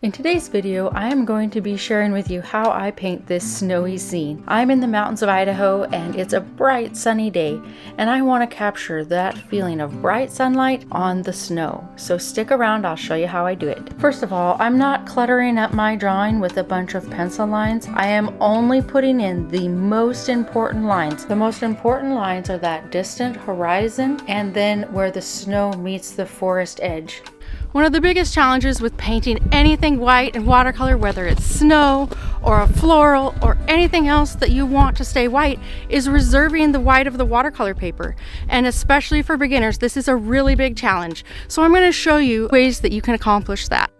In today's video, I am going to be sharing with you how I paint this snowy scene. I'm in the mountains of Idaho and it's a bright sunny day, and I want to capture that feeling of bright sunlight on the snow. So stick around, I'll show you how I do it. First of all, I'm not cluttering up my drawing with a bunch of pencil lines. I am only putting in the most important lines. The most important lines are that distant horizon and then where the snow meets the forest edge. One of the biggest challenges with painting anything white in watercolor, whether it's snow or a floral or anything else that you want to stay white, is reserving the white of the watercolor paper. And especially for beginners, this is a really big challenge. So I'm going to show you ways that you can accomplish that.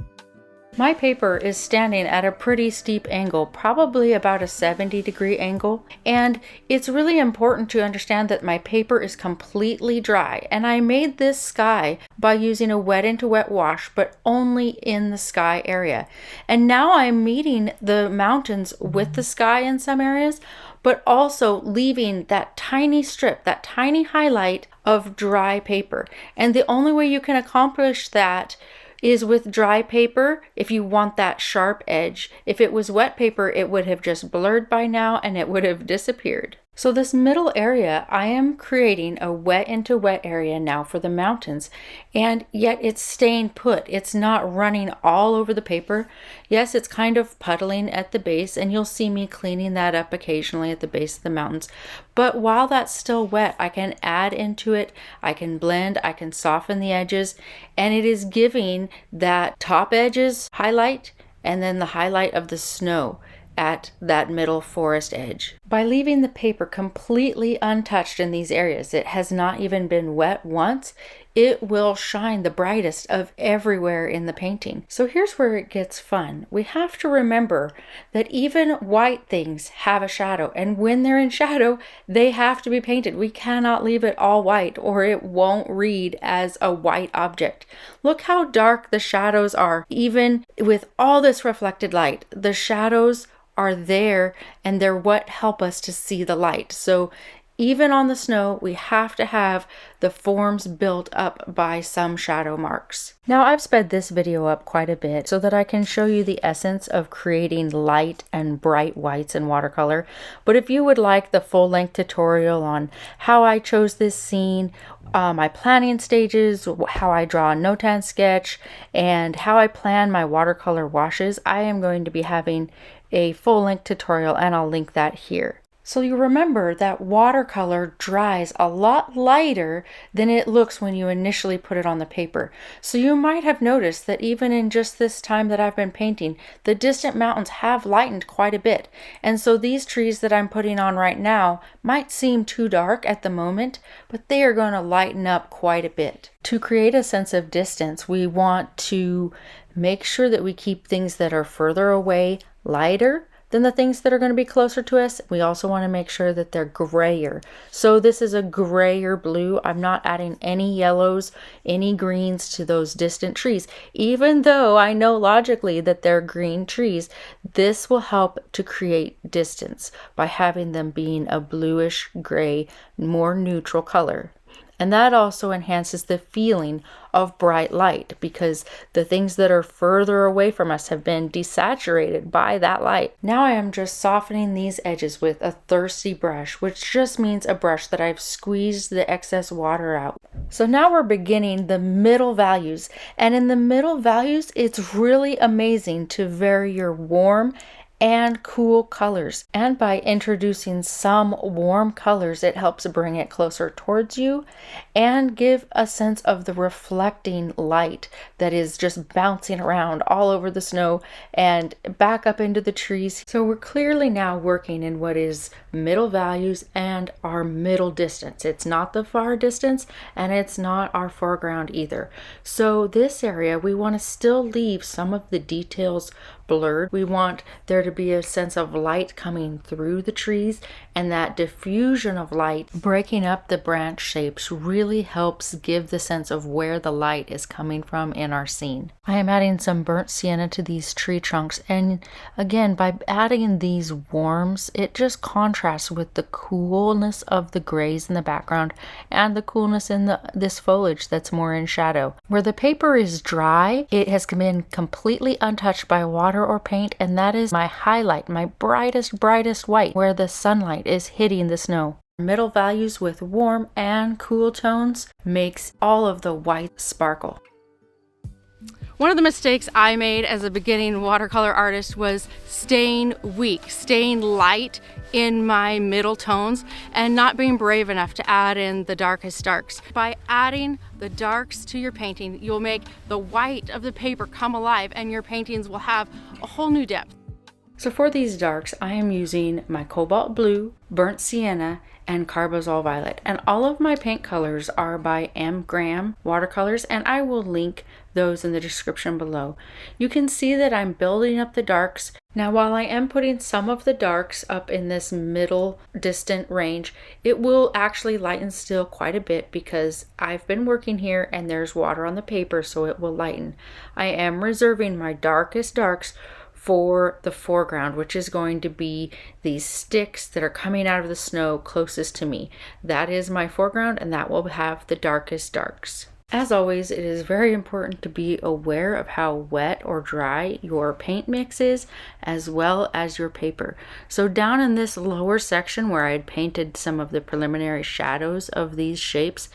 My paper is standing at a pretty steep angle, probably about a 70-degree angle, and it's really important to understand that my paper is completely dry, and I made this sky by using a wet into wet wash, but only in the sky area. And now I'm meeting the mountains with the sky in some areas, but also leaving that tiny strip, that tiny highlight of dry paper. And the only way you can accomplish that is with dry paper if you want that sharp edge. If it was wet paper, it would have just blurred by now and it would have disappeared. So this middle area, I am creating a wet into wet area now for the mountains, and yet it's staying put. It's not running all over the paper. Yes, it's kind of puddling at the base, and you'll see me cleaning that up occasionally at the base of the mountains. But while that's still wet, I can add into it, I can blend, I can soften the edges, and it is giving that top edges highlight and then the highlight of the snow at that middle forest edge. By leaving the paper completely untouched in these areas, it has not even been wet once, it will shine the brightest of everywhere in the painting. So here's where it gets fun. We have to remember that even white things have a shadow, and when they're in shadow, they have to be painted. We cannot leave it all white or it won't read as a white object. Look how dark the shadows are. Even with all this reflected light, the shadows are there, and they're what help us to see the light. So even on the snow, we have to have the forms built up by some shadow marks. Now I've sped this video up quite a bit so that I can show you the essence of creating light and bright whites in watercolor. But if you would like the full-length tutorial on how I chose this scene, my planning stages, how I draw a no-tan sketch, and how I plan my watercolor washes, I am going to be having a full-length tutorial, and I'll link that here. So you remember that watercolor dries a lot lighter than it looks when you initially put it on the paper. So you might have noticed that even in just this time that I've been painting, the distant mountains have lightened quite a bit. And so these trees that I'm putting on right now might seem too dark at the moment, but they are going to lighten up quite a bit. To create a sense of distance, we want to make sure that we keep things that are further away lighter than the things that are going to be closer to us. We also want to make sure that they're grayer. So this is a grayer blue. I'm not adding any yellows, any greens to those distant trees. Even though I know logically that they're green trees, this will help to create distance by having them being a bluish gray, more neutral color. And that also enhances the feeling of bright light because the things that are further away from us have been desaturated by that light. Now I am just softening these edges with a thirsty brush, which just means a brush that I've squeezed the excess water out. So now we're beginning the middle values. And in the middle values, it's really amazing to vary your warm and cool colors. And by introducing some warm colors, it helps bring it closer towards you and give a sense of the reflecting light that is just bouncing around all over the snow and back up into the trees. So we're clearly now working in what is middle values and our middle distance. It's not the far distance and it's not our foreground either. So this area, we want to still leave some of the details blurred. We want there to to be a sense of light coming through the trees, and that diffusion of light breaking up the branch shapes really helps give the sense of where the light is coming from in our scene. I am adding some burnt sienna to these tree trunks, and again, by adding these warms, it just contrasts with the coolness of the grays in the background and the coolness in this foliage that's more in shadow. Where the paper is dry, it has been completely untouched by water or paint, and that is my highlight, my brightest white, where the sunlight is hitting the snow. Middle values with warm and cool tones makes all of the white sparkle. One of the mistakes I made as a beginning watercolor artist was staying weak, staying light in my middle tones, and not being brave enough to add in the darkest darks. By adding the darks to your painting, you'll make the white of the paper come alive, and your paintings will have a whole new depth. So for these darks, I am using my cobalt blue, burnt sienna, and carbazole violet. And all of my paint colors are by M. Graham Watercolors, and I will link those in the description below. You can see that I'm building up the darks. Now, while I am putting some of the darks up in this middle distant range, it will actually lighten still quite a bit because I've been working here and there's water on the paper, so it will lighten. I am reserving my darkest darks for the foreground, which is going to be these sticks that are coming out of the snow closest to me. That is my foreground, and that will have the darkest darks. As always, it is very important to be aware of how wet or dry your paint mix is, as well as your paper. So down in this lower section where I had painted some of the preliminary shadows of these shapes,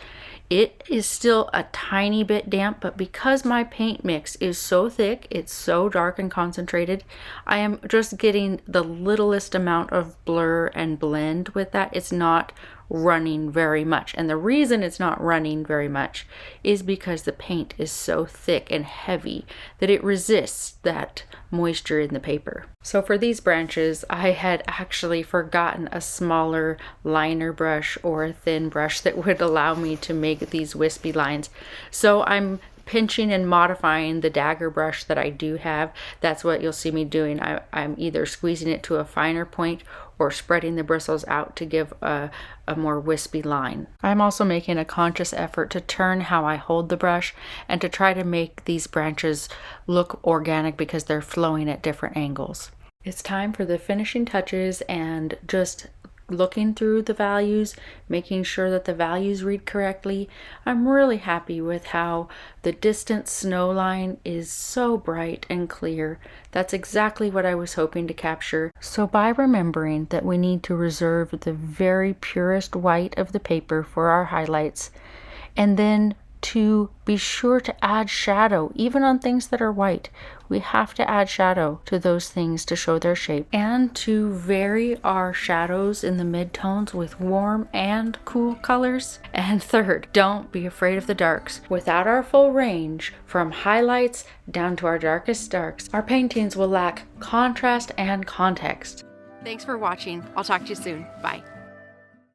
it is still a tiny bit damp, but because my paint mix is so thick, it's so dark and concentrated, I am just getting the littlest amount of blur and blend with that. It's not running very much, and the reason it's not running very much is because the paint is so thick and heavy that it resists that moisture in the paper. So for these branches, I had actually forgotten a smaller liner brush or a thin brush that would allow me to make these wispy lines. So I'm pinching and modifying the dagger brush that I do have. That's what you'll see me doing. I'm either squeezing it to a finer point or spreading the bristles out to give a more wispy line. I'm also making a conscious effort to turn how I hold the brush and to try to make these branches look organic because they're flowing at different angles. It's time for the finishing touches and just looking through the values, making sure that the values read correctly. I'm really happy with how the distant snow line is so bright and clear. That's exactly what I was hoping to capture. So by remembering that we need to reserve the very purest white of the paper for our highlights, and then to be sure to add shadow, even on things that are white. We have to add shadow to those things to show their shape, and to vary our shadows in the midtones with warm and cool colors. And third, don't be afraid of the darks. Without our full range, from highlights down to our darkest darks, our paintings will lack contrast and context. Thanks for watching. I'll talk to you soon. Bye.